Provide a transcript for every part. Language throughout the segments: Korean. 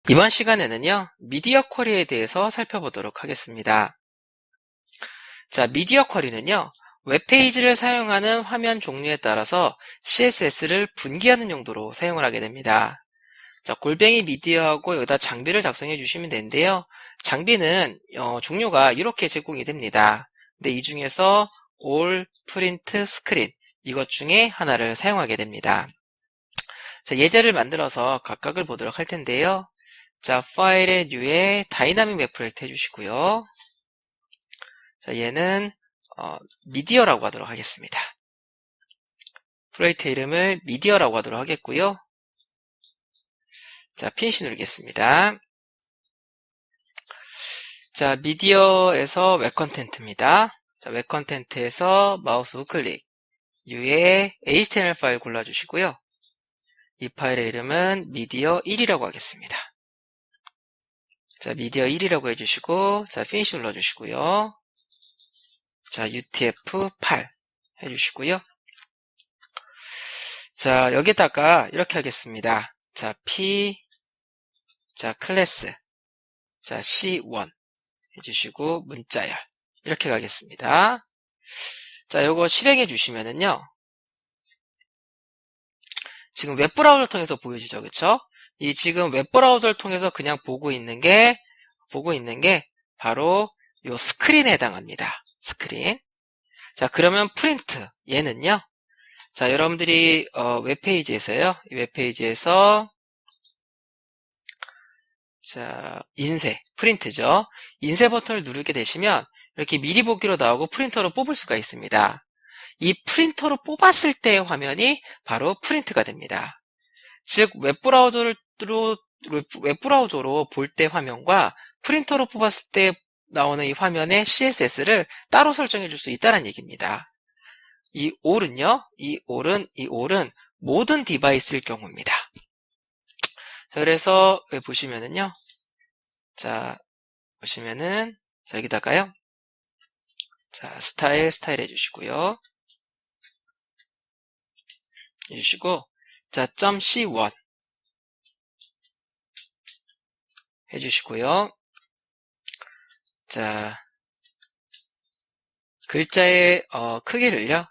이번 시간에는요, 미디어 쿼리에 대해서 살펴보도록 하겠습니다. 자, 미디어 쿼리는요, 웹페이지를 사용하는 화면 종류에 따라서 CSS를 분기하는 용도로 사용을 하게 됩니다. 자, 골뱅이 미디어하고 여기다 장비를 작성해 주시면 되는데요. 장비는 종류가 이렇게 제공이 됩니다. 근데 이 중에서 all, print, screen 이것 중에 하나를 사용하게 됩니다. 자, 예제를 만들어서 각각을 보도록 할 텐데요. 자, 파일의 뉴에 다이나믹 웹 프로젝트 해주시고요. 자, 얘는 미디어라고 하도록 하겠습니다. 프로젝트 이름을 미디어라고 하도록 하겠고요. 자, 피니시 누르겠습니다. 자, 미디어에서 웹 컨텐트입니다. 자, 웹 컨텐트에서 마우스 우클릭, 뉴에 HTML 파일 골라주시고요. 이 파일의 이름은 미디어 1이라고 하겠습니다. 자, 미디어 1이라고 해주시고, 자, 피니시 눌러주시고요. 자, UTF-8 해주시고요. 자, 여기다가 이렇게 하겠습니다. 자, 자, 클래스, 자, C1 해주시고, 문자열. 이렇게 가겠습니다. 자, 요거 실행해 주시면은요. 지금 웹브라우저를 통해서 보여지죠, 그쵸? 이 지금 웹브라우저를 통해서 그냥 보고 있는 게 바로 요 스크린에 해당합니다. 스크린. 자, 그러면 프린트. 얘는요. 자, 여러분들이 웹페이지에서요. 이 웹페이지에서 자, 인쇄, 프린트죠. 인쇄 버튼을 누르게 되시면 이렇게 미리 보기로 나오고 프린터로 뽑을 수가 있습니다. 이 프린터로 뽑았을 때의 화면이 바로 프린트가 됩니다. 즉, 웹브라우저로 볼 때 화면과 프린터로 뽑았을 때 나오는 이 화면의 CSS를 따로 설정해 줄 수 있다는 얘기입니다. 이 all은 모든 디바이스일 경우입니다. 자, 그래서 보시면은요. 자, 보시면은, 자, 여기다가요. 자, 스타일 해주시고요. 해주시고, 자, .c1 해주시고요. 자, 글자의 크기를요.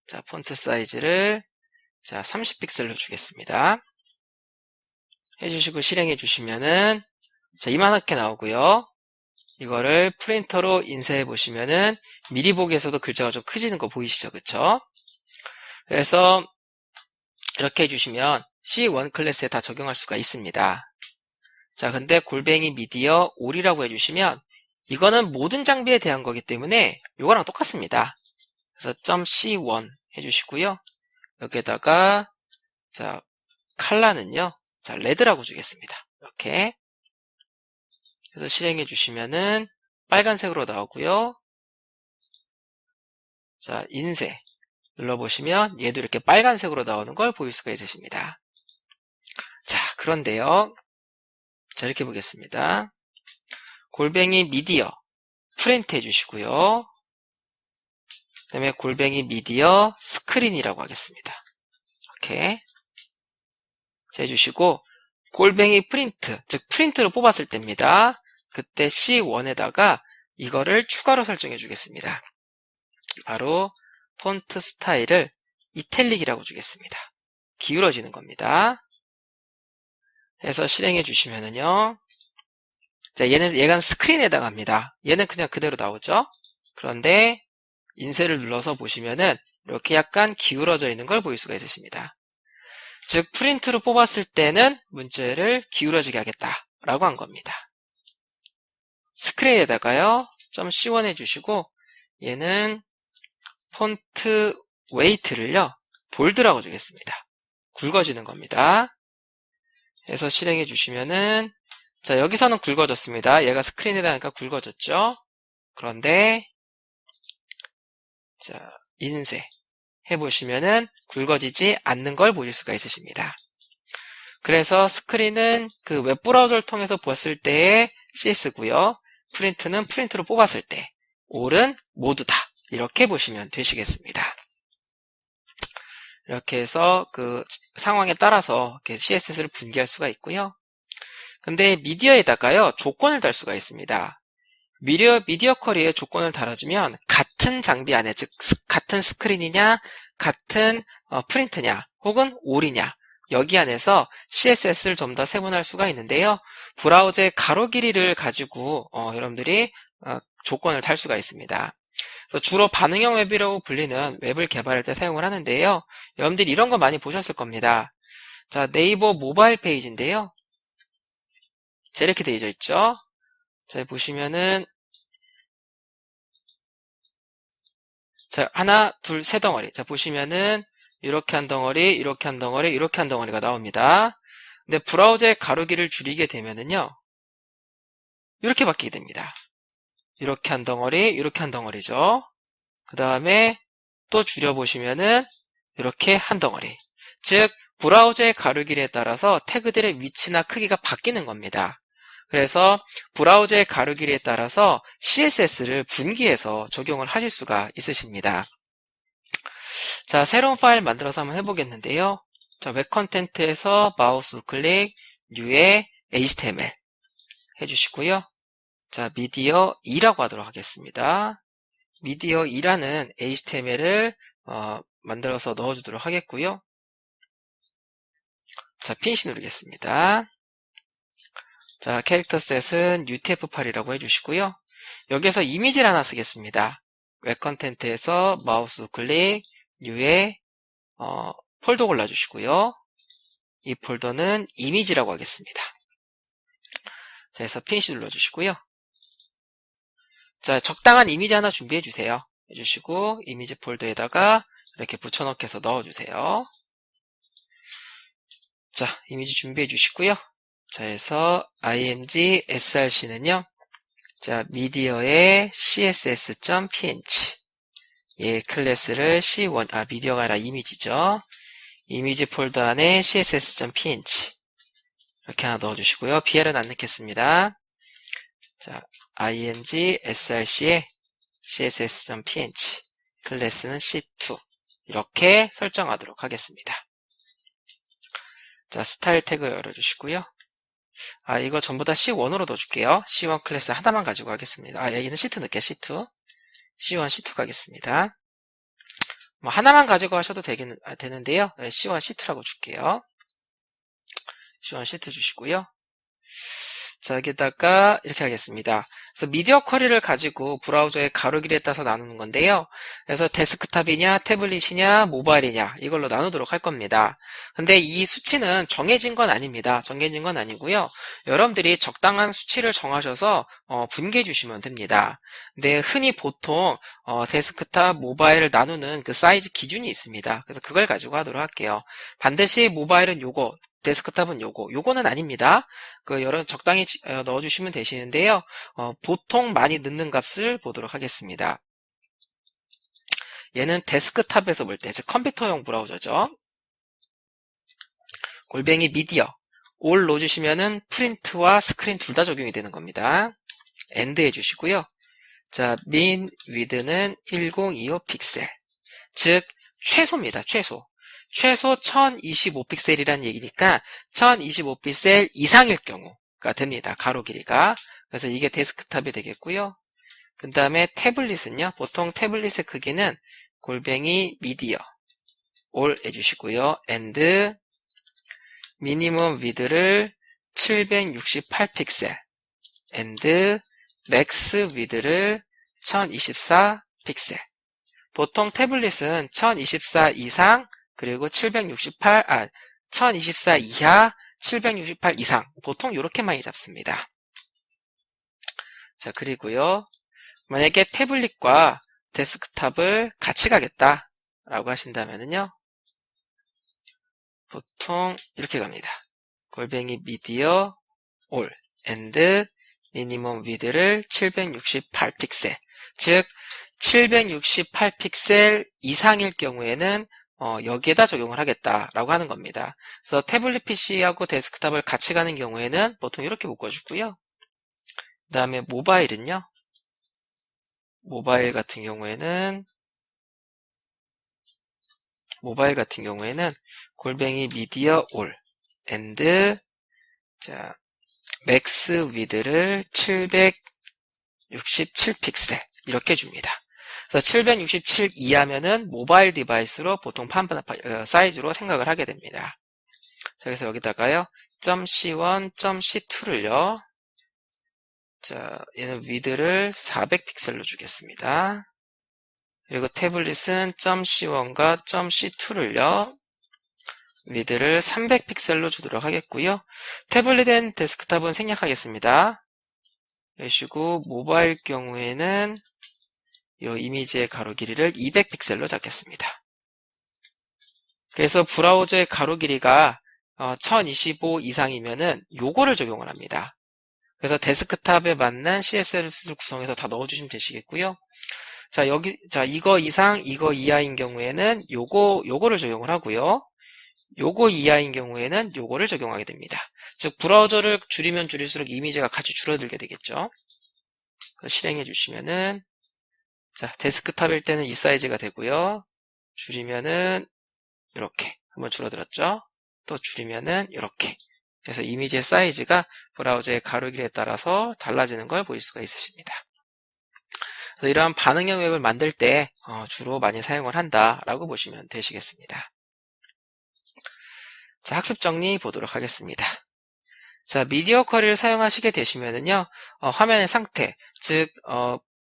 자, 폰트 사이즈를 자, 30픽셀로 주겠습니다. 해주시고 실행해 주시면은 자, 이만하게 나오고요. 이거를 프린터로 인쇄해 보시면은 미리 보기에서도 글자가 좀 커지는 거 보이시죠? 그쵸? 그래서 이렇게 해주시면 C1 클래스에 다 적용할 수가 있습니다. 자, 근데 골뱅이 미디어 all이라고 해주시면 이거는 모든 장비에 대한 거기 때문에 이거랑 똑같습니다. 그래서 .c1 해주시고요. 여기에다가 자, 컬러는요. 자, 레드라고 주겠습니다. 이렇게 그래서 실행해 주시면은 빨간색으로 나오고요. 자, 인쇄 눌러보시면 얘도 이렇게 빨간색으로 나오는 걸 보일 수가 있으십니다. 자, 그런데요. 자, 이렇게 보겠습니다. 골뱅이 미디어 프린트 해주시고요. 그 다음에 골뱅이 미디어 스크린이라고 하겠습니다. 이렇게 해주시고 골뱅이 프린트, 즉 프린트로 뽑았을 때입니다. 그때 C1에다가 이거를 추가로 설정해 주겠습니다. 바로 폰트 스타일을 이탈릭이라고 주겠습니다. 기울어지는 겁니다. 해서 실행해 주시면은요. 자, 얘가 스크린에 해당합니다. 얘는 그냥 그대로 나오죠. 그런데 인쇄를 눌러서 보시면은 이렇게 약간 기울어져 있는 걸 보일 수가 있으십니다. 즉 프린트로 뽑았을 때는 문자를 기울어지게 하겠다라고 한 겁니다. 스크린에다가요. .c1 해주시고 얘는 폰트 웨이트를요. 볼드라고 주겠습니다. 굵어지는 겁니다. 해서 실행해 주시면은 자, 여기서는 굵어졌습니다. 얘가 스크린에다가 굵어졌죠. 그런데 자, 인쇄 해보시면은 굵어지지 않는 걸 보실 수가 있으십니다. 그래서 스크린은 그 웹브라우저를 통해서 보았을 때의 CS고요. 프린트는 프린트로 뽑았을 때, all은 모두다. 이렇게 보시면 되시겠습니다. 이렇게 해서 그 상황에 따라서 CSS를 분기할 수가 있고요. 근데 미디어에다가요, 조건을 달 수가 있습니다. 미디어 쿼리에 조건을 달아주면 같은 장비 안에, 즉 같은 스크린이냐, 같은 프린트냐, 혹은 올이냐, 여기 안에서 CSS를 좀 더 세분할 수가 있는데요. 브라우저의 가로 길이를 가지고 여러분들이 조건을 달 수가 있습니다. 그래서 주로 반응형 웹이라고 불리는 웹을 개발할 때 사용을 하는데요. 여러분들이 이런 거 많이 보셨을 겁니다. 자, 네이버 모바일 페이지인데요. 자, 이렇게 되어 있죠. 자, 보시면은 자, 하나, 둘, 세 덩어리. 자, 보시면은 이렇게 한 덩어리, 이렇게 한 덩어리, 이렇게 한 덩어리가 나옵니다. 근데 브라우저의 가로길을 줄이게 되면은요, 이렇게 바뀌게 됩니다. 이렇게 한 덩어리, 이렇게 한 덩어리죠. 그 다음에 또 줄여보시면은 이렇게 한 덩어리. 즉, 브라우저의 가로길에 따라서 태그들의 위치나 크기가 바뀌는 겁니다. 그래서 브라우저의 가로길에 따라서 CSS를 분기해서 적용을 하실 수가 있으십니다. 자, 새로운 파일 만들어서 한번 해보겠는데요. 자, 웹 컨텐트에서 마우스 클릭, New에 HTML 해주시고요. 자, 미디어 2라고 하도록 하겠습니다. 미디어 2라는 HTML을 만들어서 넣어주도록 하겠고요. 자, 피니시 누르겠습니다. 자, 캐릭터 셋은 UTF-8이라고 해주시고요. 여기에서 이미지를 하나 쓰겠습니다. 웹 컨텐트에서 마우스 클릭, New에 폴더 골라주시고요. 이 폴더는 이미지라고 하겠습니다. 자, 그래서 피니시 눌러주시고요. 자, 적당한 이미지 하나 준비해주세요. 해주시고, 이미지 폴더에다가 이렇게 붙여넣기해서 넣어주세요. 자, 이미지 준비해주시고요. 자, 해서 img src는요, 자, 미디어의 css.png. 예, 클래스를 c1, 미디어가 아니라 이미지죠. 이미지 폴더 안에 css.png. 이렇게 하나 넣어주시고요. bl은 안 넣겠습니다. 자, img src에 css.png 클래스는 c2 이렇게 설정하도록 하겠습니다. 자, 스타일 태그 열어주시고요. 이거 전부 다 C1으로 넣어줄게요. C1 클래스 하나만 가지고 하겠습니다. 여기는 C2 넣을게요. C2 C1 C2 가겠습니다. 뭐 하나만 가지고 하셔도 되는데요. C1 C2라고 줄게요. C1 C2 주시고요. 자, 여기다가 이렇게 하겠습니다. 그래서 미디어 쿼리를 가지고 브라우저의 가로길에 따라서 나누는 건데요. 그래서 데스크탑이냐, 태블릿이냐, 모바일이냐 이걸로 나누도록 할 겁니다. 근데 이 수치는 정해진 건 아닙니다. 정해진 건 아니고요. 여러분들이 적당한 수치를 정하셔서 분개해 주시면 됩니다. 근데 흔히 보통 데스크탑, 모바일을 나누는 그 사이즈 기준이 있습니다. 그래서 그걸 가지고 하도록 할게요. 반드시 모바일은 요거, 데스크탑은 요거는 아닙니다. 적당히 넣어주시면 되시는데요. 보통 많이 넣는 값을 보도록 하겠습니다. 얘는 데스크탑에서 볼 때, 즉 컴퓨터용 브라우저죠. 골뱅이 미디어 올 넣어주시면은 프린트와 스크린 둘 다 적용이 되는 겁니다. 엔드 해주시고요. 자, min width는 1025 픽셀, 즉 최소입니다. 최소 1025 픽셀이란 얘기니까 1025 픽셀 이상일 경우가 됩니다. 가로 길이가. 그래서 이게 데스크탑이 되겠고요. 그 다음에 태블릿은요. 보통 태블릿의 크기는 골뱅이 미디어 올 해주시고요. and 미니멈 위드를 768 픽셀 and 맥스 위드를 1024 픽셀. 보통 태블릿은 1024 이상 그리고 1024 이하 768 이상 보통 이렇게 많이 잡습니다. 자, 그리고요. 만약에 태블릿과 데스크탑을 같이 가겠다 라고 하신다면요. 보통 이렇게 갑니다. 골뱅이 미디어 올 and 미니멈 위드를 768 픽셀, 즉 768 픽셀 이상일 경우에는 여기에다 적용을 하겠다라고 하는 겁니다. 그래서 태블릿 PC하고 데스크탑을 같이 가는 경우에는 보통 이렇게 묶어주고요. 그 다음에 모바일은요. 모바일 같은 경우에는 골뱅이 미디어 올 and 자 맥스 위드를 767픽셀 이렇게 줍니다. 그래서 767 이하면은 모바일 디바이스로 보통 사이즈로 생각을 하게 됩니다. 자, 그래서 여기다가요, .c1, .c2를요, 자, 얘는 위드를 400픽셀로 주겠습니다. 그리고 태블릿은 .c1과 .c2를요, 위드를 300픽셀로 주도록 하겠고요. 태블릿 앤 데스크탑은 생략하겠습니다. 이러시고 모바일 경우에는 이 이미지의 가로 길이를 200픽셀로 잡겠습니다. 그래서 브라우저의 가로 길이가 1025 이상이면은 요거를 적용을 합니다. 그래서 데스크탑에 맞는 CSS를 구성해서 다 넣어주시면 되시겠고요. 자, 이거 이상, 이거 이하인 경우에는 요거를 적용을 하고요. 요거 이하인 경우에는 요거를 적용하게 됩니다. 즉, 브라우저를 줄이면 줄일수록 이미지가 같이 줄어들게 되겠죠. 실행해 주시면은, 자, 데스크탑일 때는 이 사이즈가 되고요. 줄이면은, 이렇게. 한번 줄어들었죠? 또 줄이면은, 이렇게. 그래서 이미지의 사이즈가 브라우저의 가로 길이에 따라서 달라지는 걸 보일 수가 있으십니다. 그래서 이러한 반응형 웹을 만들 때 주로 많이 사용을 한다라고 보시면 되시겠습니다. 자, 학습 정리 보도록 하겠습니다. 자, 미디어 쿼리를 사용하시게 되시면은요, 화면의 상태, 즉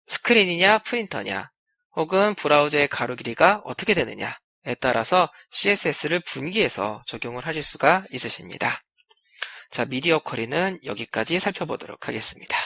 스크린이냐 프린터냐, 혹은 브라우저의 가로 길이가 어떻게 되느냐에 따라서 CSS를 분기해서 적용을 하실 수가 있으십니다. 자, 미디어 쿼리는 여기까지 살펴보도록 하겠습니다.